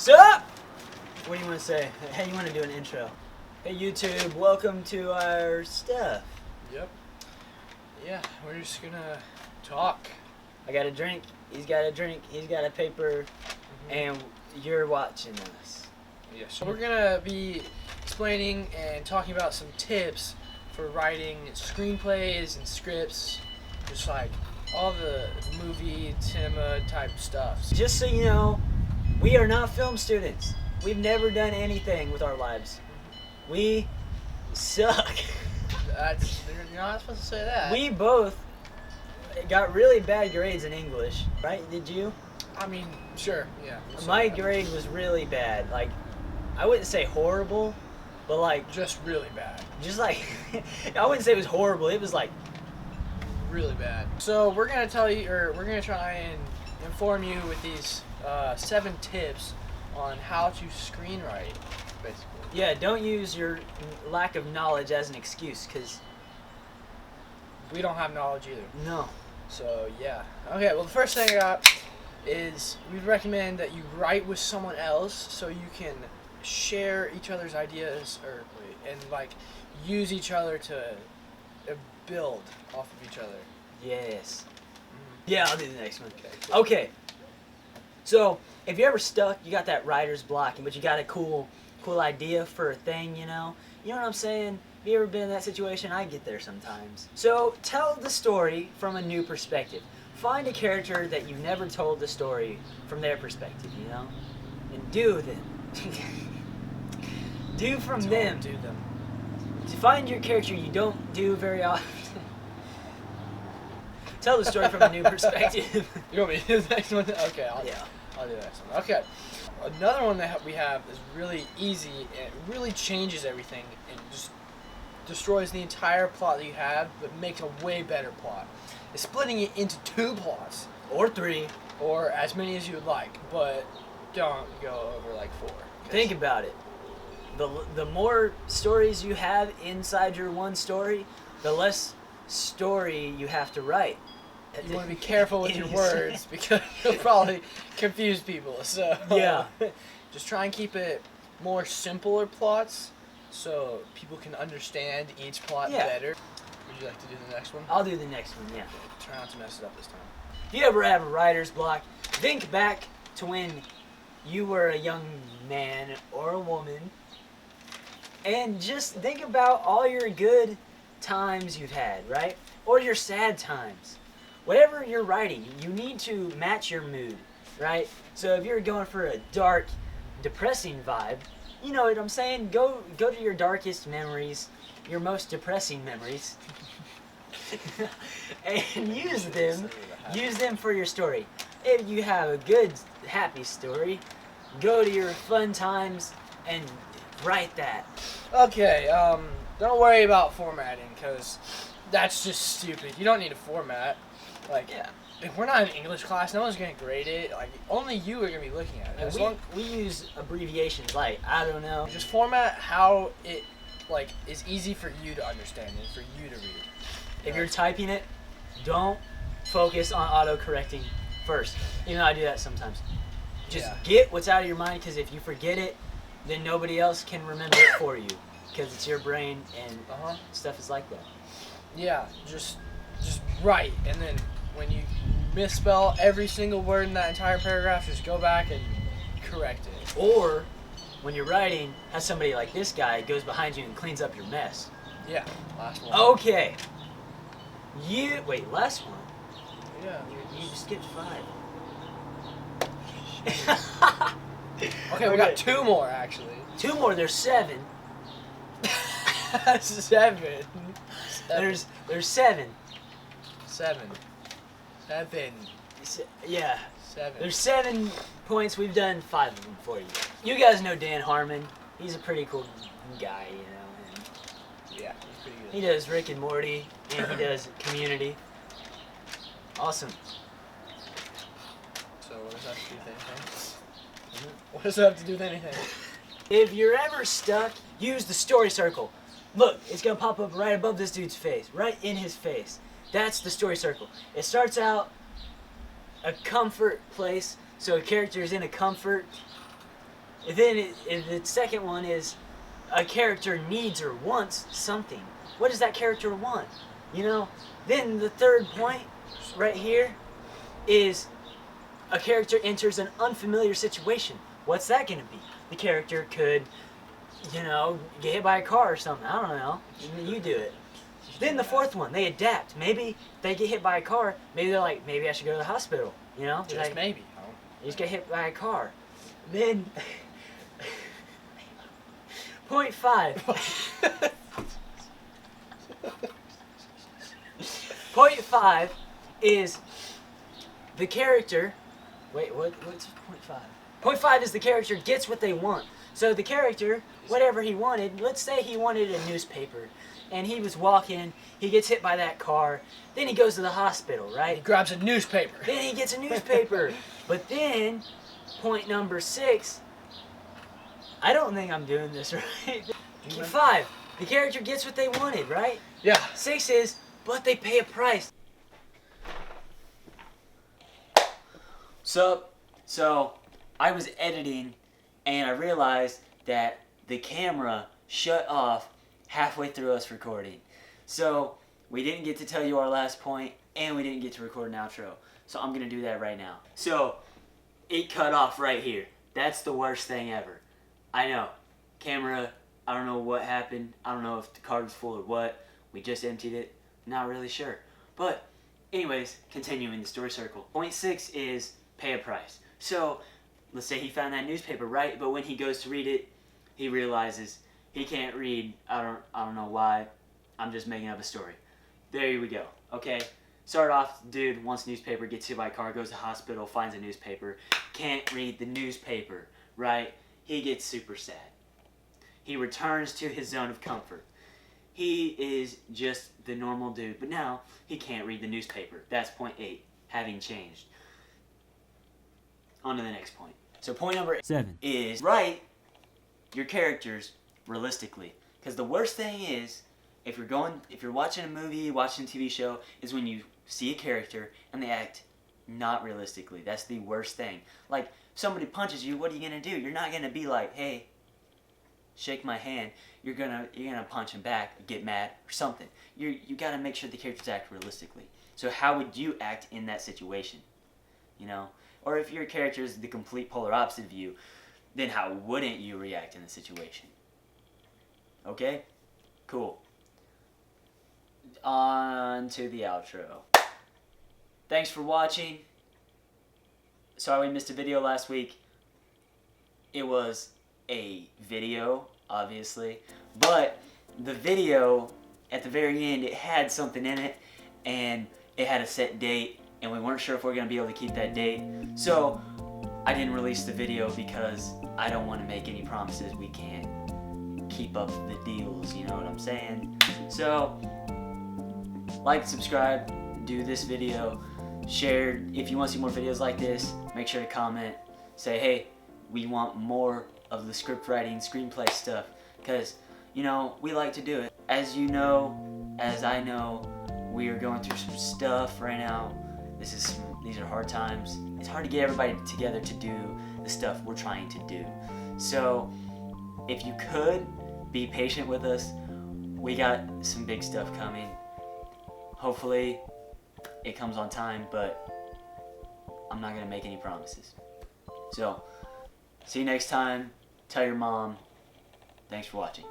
Sup? What do you want to say? Hey, you want to do an intro? Hey YouTube, welcome to our stuff. Yep. Yeah, we're just gonna talk. I got a drink, he's got a drink, he's got a paper, and you're watching us. Yeah, so we're gonna be explaining and talking about some tips for writing screenplays and scripts, just like all the movie, cinema type stuff. Just so you know, we are not film students. We've never done anything with our lives. We suck. You're not supposed to say that. We both got really bad grades in English, right? Did you? I mean, sure, yeah. My grade was really bad. Like, I wouldn't say horrible, but like just really bad. Just like I wouldn't say it was horrible. It was like really bad. So we're gonna tell you, or we're gonna try and inform you with these 7 tips on how to screenwrite, basically. Yeah, don't use your lack of knowledge as an excuse, because we don't have knowledge either. No. So, yeah. Okay, well, the first thing I got is we'd recommend that you write with someone else so you can share each other's ideas and, like, use each other to build off of each other. Yes. Yeah, I'll do the next one. Okay. So, if you're ever stuck, you got that writer's block, but you got a cool idea for a thing, you know what I'm saying? Have you ever been in that situation? I get there sometimes. So, tell the story from a new perspective. Find a character that you've never told the story from their perspective, you know? And do them. Do from them. Do them. To find your character you don't do very often. Tell the story from a new perspective. You want me to do the next one? Okay, I'll do the next one. Okay. Another one that we have is really easy, and it really changes everything and just destroys the entire plot that you have, but makes a way better plot. It's splitting it into 2 plots. Or 3. Or as many as you would like, but don't go over like 4. Think about it. The more stories you have inside your one story, the less story you have to write. You want to be careful with your words because you'll probably confuse people. So yeah, just try and keep it more simpler plots so people can understand each plot better. Would you like to do the next one? I'll do the next one. Yeah. Okay, try not to mess it up this time. If you ever have a writer's block, think back to when you were a young man or a woman, and just think about all your good times you've had, right? Or your sad times. Whatever you're writing, you need to match your mood, right? So if you're going for a dark, depressing vibe, you know what I'm saying? Go to your darkest memories, your most depressing memories, and use them for your story. If you have a good, happy story, go to your fun times and write that. Okay, don't worry about formatting, because that's just stupid. You don't need a format. Like, if we're not in English class, no one's going to grade it. Like, only you are going to be looking at it. We use abbreviations, like, I don't know. Just format how it, like, is easy for you to understand and for you to read. If you're typing it, don't focus on auto-correcting first. Even though I do that sometimes. Just get what's out of your mind, because if you forget it, then nobody else can remember it for you. Because it's your brain, and stuff is like that. Yeah, just write, and then when you misspell every single word in that entire paragraph, just go back and correct it. Or, when you're writing, have somebody like this guy goes behind you and cleans up your mess. Yeah, last one. Okay. Wait, last one? Yeah. You just skipped 5. Okay, we got 2 more, actually. 2 more, there's 7. 7. There's 7. 7. Yeah. 7. There's 7 points. We've done 5 of them for you. You guys know Dan Harmon. He's a pretty cool guy, you know. And yeah, he's pretty good. He does Rick and Morty, and he does Community. Awesome. So what does that have to do with anything? What does that have to do with anything? If you're ever stuck, use the story circle. Look, it's going to pop up right above this dude's face, right in his face. That's the story circle. It starts out a comfort place, so a character is in a comfort Then the second one is a character needs or wants something. What does that character want? You know? Then the third point right here is a character enters an unfamiliar situation. What's that going to be? The character could, get hit by a car or something. I don't know. You do it. Then the fourth one, they adapt. Maybe they get hit by a car. Maybe they're like, maybe I should go to the hospital. Just like, maybe. You just get hit by a car. Then, point 5. Point 5 is the character. Wait, what's point 5? Point 5 is the character gets what they want. So the character, whatever he wanted, let's say he wanted a newspaper, and he was walking, he gets hit by that car, then he goes to the hospital, right? He grabs a newspaper. Then he gets a newspaper. But then, point number 6, I don't think I'm doing this right. 5, the character gets what they wanted, right? Yeah. 6 is, but they pay a price. So I was editing and I realized that the camera shut off halfway through us recording. So we didn't get to tell you our last point and we didn't get to record an outro. So I'm going to do that right now. So it cut off right here. That's the worst thing ever. I know. Camera, I don't know what happened. I don't know if the card was full or what. We just emptied it. Not really sure. But anyways, continuing the story circle. Point 6 is pay a price. So let's say he found that newspaper, right? But when he goes to read it, he realizes he can't read. I don't know why. I'm just making up a story. There we go. Okay. Start off, dude wants a newspaper, gets hit by a car, goes to the hospital, finds a newspaper, can't read the newspaper, right? He gets super sad. He returns to his zone of comfort. He is just the normal dude, but now he can't read the newspaper. That's point 8, having changed. On to the next point. So point number 7 is write your characters realistically. Because the worst thing is, if you're watching a movie, watching a TV show, is when you see a character and they act not realistically. That's the worst thing. Like, somebody punches you, what are you gonna do? You're not gonna be like, hey, shake my hand. You're gonna punch him back, get mad, or something. You gotta make sure the characters act realistically. So how would you act in that situation? Or if your character is the complete polar opposite of you, then how wouldn't you react in the situation? Okay? Cool. On to the outro. Thanks for watching. Sorry we missed a video last week. It was a video, obviously, but the video, at the very end, it had something in it, and it had a set date, and we weren't sure if we were going to be able to keep that date. So I didn't release the video because I don't want to make any promises we can't keep up the deals, you know what I'm saying? So, like, subscribe, do this video, share. If you want to see more videos like this, make sure to comment, say, hey, we want more of the script writing, screenplay stuff, because, we like to do it. As you know, as I know, we are going through some stuff right now. These are hard times. It's hard to get everybody together to do the stuff we're trying to do. So, if you could, be patient with us. We got some big stuff coming. Hopefully, it comes on time, but I'm not going to make any promises. So, see you next time. Tell your mom. Thanks for watching.